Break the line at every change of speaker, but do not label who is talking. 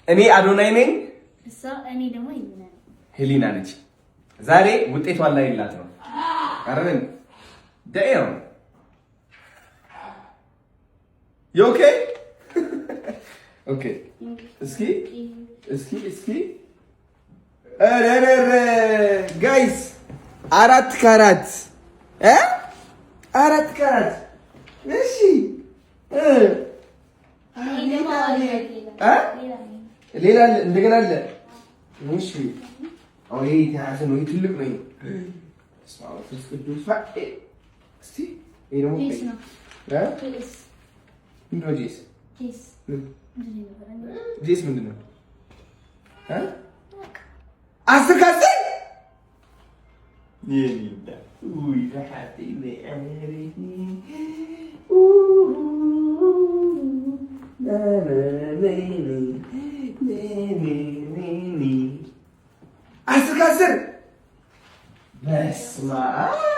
እኔ አዶናይ ነኝ።
እኔ ደግሞ
ሄሊና ነች። ዛሬ ውጤቷን ላይ ይላት ነው አይደል? ዳም ዩ ኦኬ ኦኬ። እስኪ አረረረ ጋይስ 4 ካራት 4 ካራት እሺ ሌላ እንደገና አለ። እሺ አሁን ይሄ ታያሰ ነው ትልቅ ነው። ስማውስ ቅዱስ ፋኤ እስቲ ይሄ ደግሞ ጄስ ነው ጄስ ምንድን ነው? 10 ከ10 ይሄዳ ውይ ታሐቲ ለአሜሪካ አስር ከአስር በስመ አብ